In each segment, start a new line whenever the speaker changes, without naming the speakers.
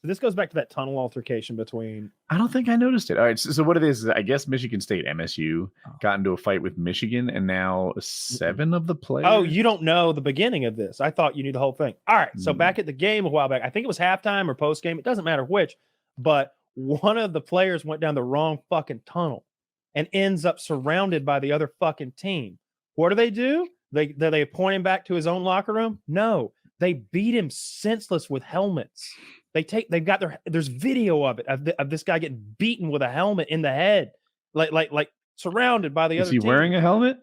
So this goes back to that tunnel altercation between.
I don't think I noticed it. All right. So what it is, I guess Michigan State, MSU, got into a fight with Michigan, and now 7 of the players.
Oh, you don't know the beginning of this. I thought you knew the whole thing. All right. So back at the game a while back, I think it was halftime or post game. It doesn't matter which, but one of the players went down the wrong fucking tunnel and ends up surrounded by the other fucking team. What do? They point him back to his own locker room? No, they beat him senseless with helmets. There's video of it of this guy getting beaten with a helmet in the head, like surrounded by the other team.
Is he wearing a helmet?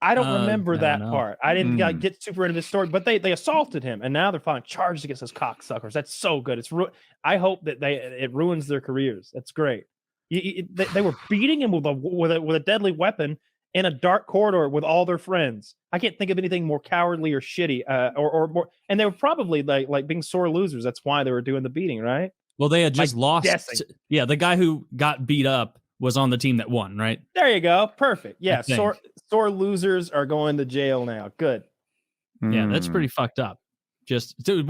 I don't remember that part. I didn't get super into this story, but they assaulted him, and now they're filing charges against those cocksuckers. That's so good. I hope that it ruins their careers. That's great. They were beating him with a deadly weapon in a dark corridor with all their friends. I can't think of anything more cowardly or shitty, or more. And they were probably like being sore losers. That's why they were doing the beating, right?
Well, they had just lost. Yeah, the guy who got beat up was on the team that won, right?
There you go. Perfect. Yeah, sore losers are going to jail now. Good.
Yeah, that's pretty fucked up. Just, dude,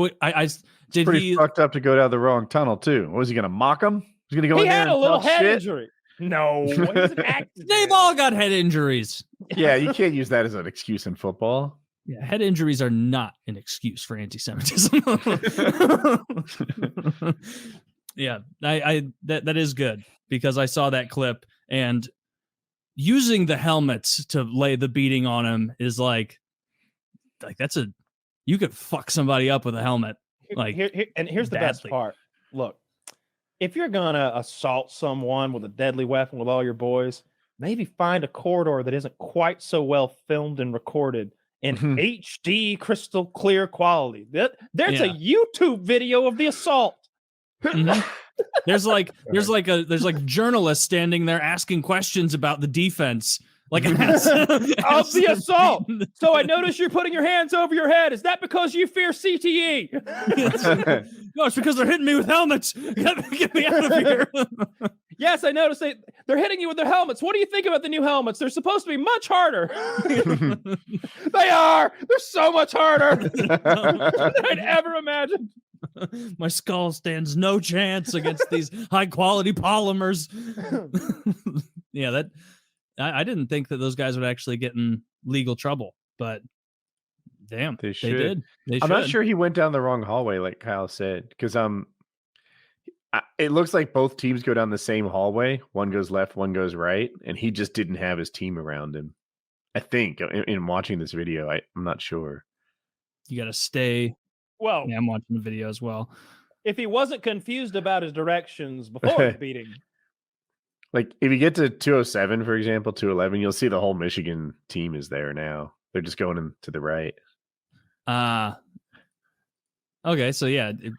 did pretty fucked up to go down the wrong tunnel too. What was he going to mock him? He's going to go in there and
had a little head
shit?
Injury. No,
they've all got head injuries.
Yeah, you can't use that as an excuse in football.
Yeah, head injuries are not an excuse for anti-Semitism. Yeah, that is good because I saw that clip, and using the helmets to lay the beating on him is like you could fuck somebody up with a helmet. Like,
here's the best part. Look. If you're going to assault someone with a deadly weapon with all your boys, maybe find a corridor that isn't quite so well filmed and recorded in HD crystal clear quality. There's a YouTube video of the assault.
There's like journalists standing there asking questions about the defense. Like of
the assault. So I notice you're putting your hands over your head. Is that because you fear CTE?
No, it's because they're hitting me with helmets. Get me out of here.
Yes, I noticed they're hitting you with their helmets. What do you think about the new helmets? They're supposed to be much harder. They are. They're so much harder than I'd ever imagined.
My skull stands no chance against these high quality polymers. Yeah, I didn't think that those guys would actually get in legal trouble, but damn, they did.
I'm not sure he went down the wrong hallway, like Kyle said, because it looks like both teams go down the same hallway. One goes left, one goes right, and he just didn't have his team around him. I think in watching this video, I'm not sure.
You got to stay.
Well,
yeah, I'm watching the video as well.
If he wasn't confused about his directions before the beating.
Like, if you get to 207, for example, 211, you'll see the whole Michigan team is there now. They're just going in to the right.
Okay, so yeah, it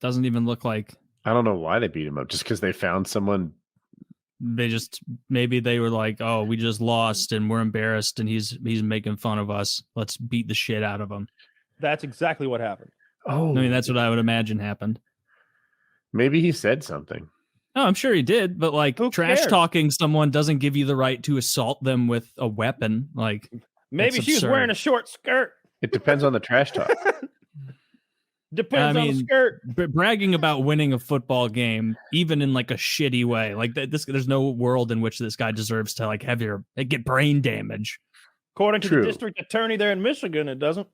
doesn't even look like...
I don't know why they beat him up, just because they found someone...
Maybe they were like, oh, we just lost and we're embarrassed and he's making fun of us. Let's beat the shit out of him.
That's exactly what happened.
Oh, I mean, that's what I would imagine happened.
Maybe he said something.
Oh, I'm sure he did, but like trash talking someone doesn't give you the right to assault them with a weapon. Like,
maybe she was wearing a short skirt.
It depends on the trash talk.
Depends on the skirt.
Bragging about winning a football game, even in like a shitty way, like there's no world in which this guy deserves to like get brain damage.
According to the district attorney there in Michigan, it doesn't.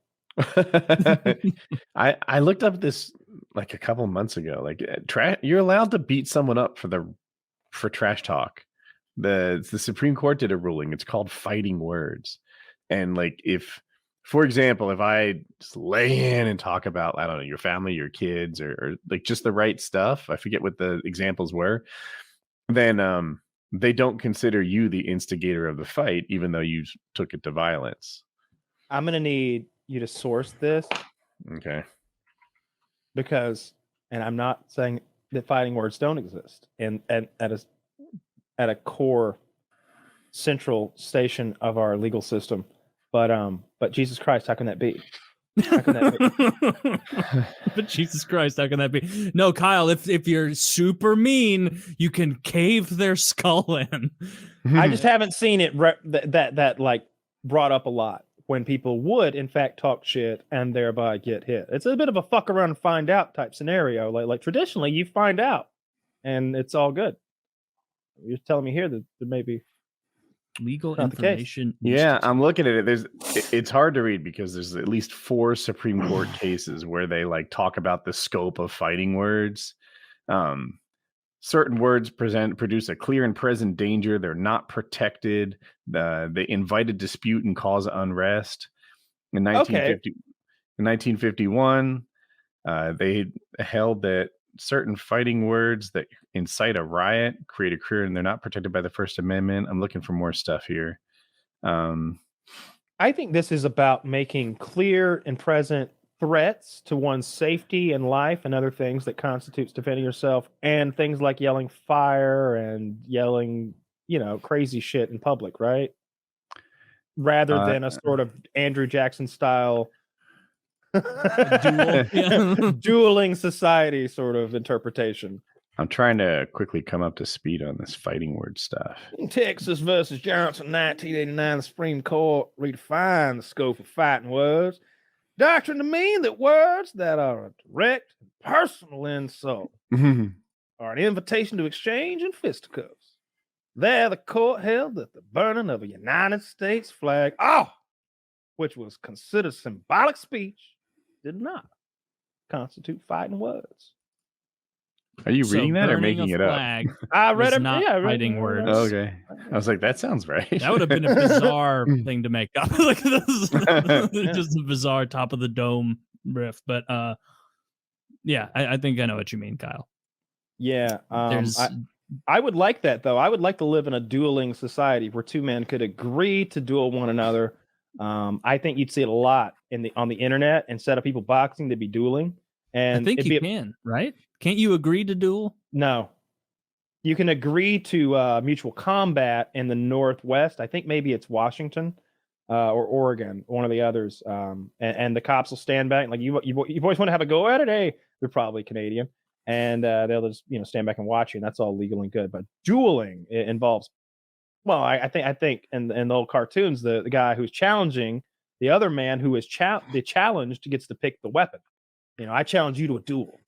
I looked up this like a couple months ago. Like, you're allowed to beat someone up for trash talk. The Supreme Court did a ruling. It's called fighting words. And like, if, for example, if I just lay in and talk about, I don't know, your family, your kids, or like just the right stuff, I forget what the examples were, then they don't consider you the instigator of the fight, even though you took it to violence.
I'm gonna need you to source this.
Okay.
Because, and I'm not saying that fighting words don't exist, and at a core central station of our legal system, but Jesus Christ, how can that be? How can that
be? But Jesus Christ, how can that be? No, Kyle, if you're super mean, you can cave their skull in.
I just haven't seen it that like brought up a lot. when people would in fact talk shit and thereby get hit. It's a bit of a fuck around and find out type scenario. Like traditionally you find out and it's all good. You're telling me here that there may be
legal
not the case.
information.
Yeah, I'm looking at it. It's hard to read because there's at least 4 Supreme Court cases where they like talk about the scope of fighting words. Certain words produce a clear and present danger. They're not protected. They invite a dispute and cause unrest. In 1951, they held that certain fighting words that incite a riot create a career, and they're not protected by the First Amendment. I'm looking for more stuff here.
I think this is about making clear and present threats to one's safety and life and other things that constitutes defending yourself, and things like yelling fire and yelling, crazy shit in public, right? Rather than a sort of Andrew Jackson style dueling society sort of interpretation.
I'm trying to quickly come up to speed on this fighting word stuff.
Texas versus Johnson, 1989, the Supreme Court redefined the scope of fighting words. Doctrine to mean that words that are a direct and personal insult are an invitation to exchange in fisticuffs. There, the court held that the burning of a United States flag, which was considered symbolic speech, did not constitute fighting words.
Are you reading that or making it up?
I read it.
Not fighting words.
Oh, okay. I was like, that sounds right.
That would have been a bizarre thing to make up. Like this, just a bizarre top of the dome riff. But yeah, I think I know what you mean, Kyle.
Yeah. I would like that though. I would like to live in a dueling society where 2 men could agree to duel one another. I think you'd see it a lot on the internet. Instead of people boxing, they'd be dueling. And
I think you can, right? Can't you agree to duel? No.
You can agree to mutual combat in the Northwest. I think maybe it's Washington or Oregon, one of the others. And the cops will stand back. Like, you boys want to have a go at it? Hey, they're probably Canadian. And they'll just, stand back and watch you. And that's all legal and good. But dueling involves, well, I think in the old cartoons, the guy who's challenging the other man who is the challenged gets to pick the weapon. I challenge you to a duel.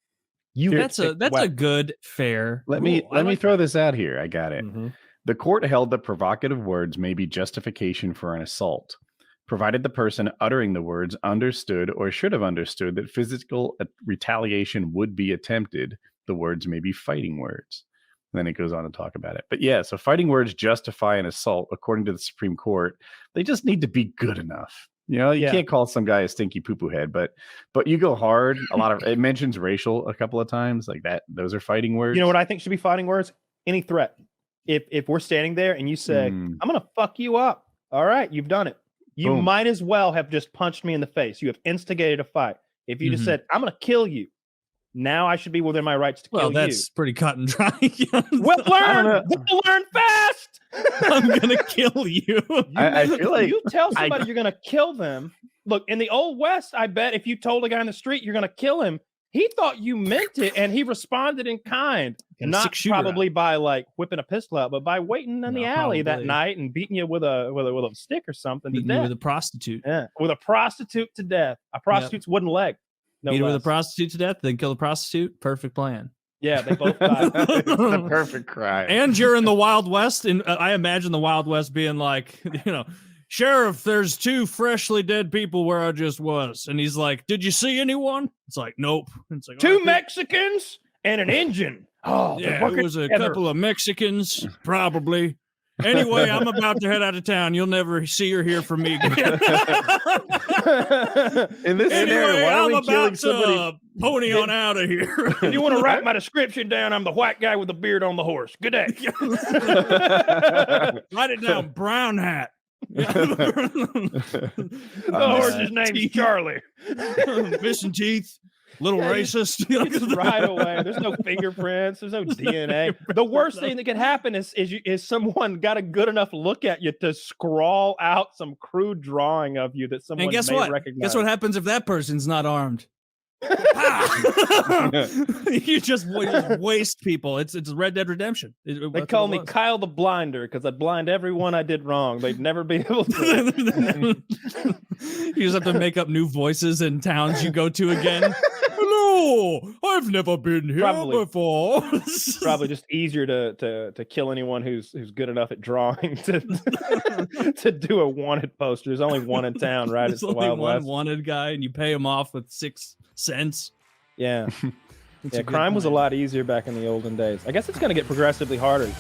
That's a good, fair.
Let me throw this out here. I got it. Mm-hmm. The court held that provocative words may be justification for an assault, provided the person uttering the words understood or should have understood that physical retaliation would be attempted. The words may be fighting words. And then it goes on to talk about it. But yeah, so fighting words justify an assault according to the Supreme Court. They just need to be good enough. You can't call some guy a stinky poo-poo head, but you go hard. It mentions racial a couple of times, like that. Those are fighting words.
You know what I think should be fighting words? Any threat. If we're standing there and you say, I'm gonna fuck you up. All right, you've done it. You might as well have just punched me in the face. You have instigated a fight. If you just said, I'm gonna kill you, now I should be within my rights to kill you.
Well, that's pretty cut and dry.
We'll learn fast.
I'm gonna kill you.
I feel like
you tell somebody you're gonna kill them. Look, in the old West, I bet if you told a guy in the street you're gonna kill him, he thought you meant it, and he responded in kind. Not probably by like whipping a pistol out, but by waiting in the alley that night and beating you with a stick or something.
Beating you with a prostitute.
Yeah, with a prostitute to death. A prostitute's wooden leg.
Beat her with a prostitute to death, then kill the prostitute. Perfect plan.
Yeah, they both died.
It's the perfect crime.
And you're in the Wild West, and I imagine the Wild West being like, Sheriff, there's 2 freshly dead people where I just was. And he's like, did you see anyone? It's like, nope. It's like
2 Mexicans and an Indian.
Oh, yeah, it was a couple of Mexicans, probably. Anyway, I'm about to head out of town. You'll never see or hear from me again.
In this scenario, why are we killing somebody?
Pony on out of here.
If you want to write my description down, I'm the white guy with the beard on the horse. Good day.
Write it down. Brown hat.
The horse's name is Charlie.
Missing teeth. Little racist.
Right away. There's no fingerprints. There's no DNA. The worst thing that could happen is someone got a good enough look at you to scrawl out some crude drawing of you that someone may recognize.
Guess what happens if that person's not armed? You just waste people. It's Red Dead Redemption.
They call me Kyle the Blinder because I'd blind everyone I did wrong. They'd never be able to.
You just have to make up new voices in towns you go to again. Hello, I've never been here before.
Probably just easier to kill anyone who's good enough at drawing to do a wanted poster. There's only one in town, right?
There's only one wanted guy, and you pay him off with 6 cents.
Yeah. Yeah, crime was a lot easier back in the olden days. I guess it's going to get progressively harder.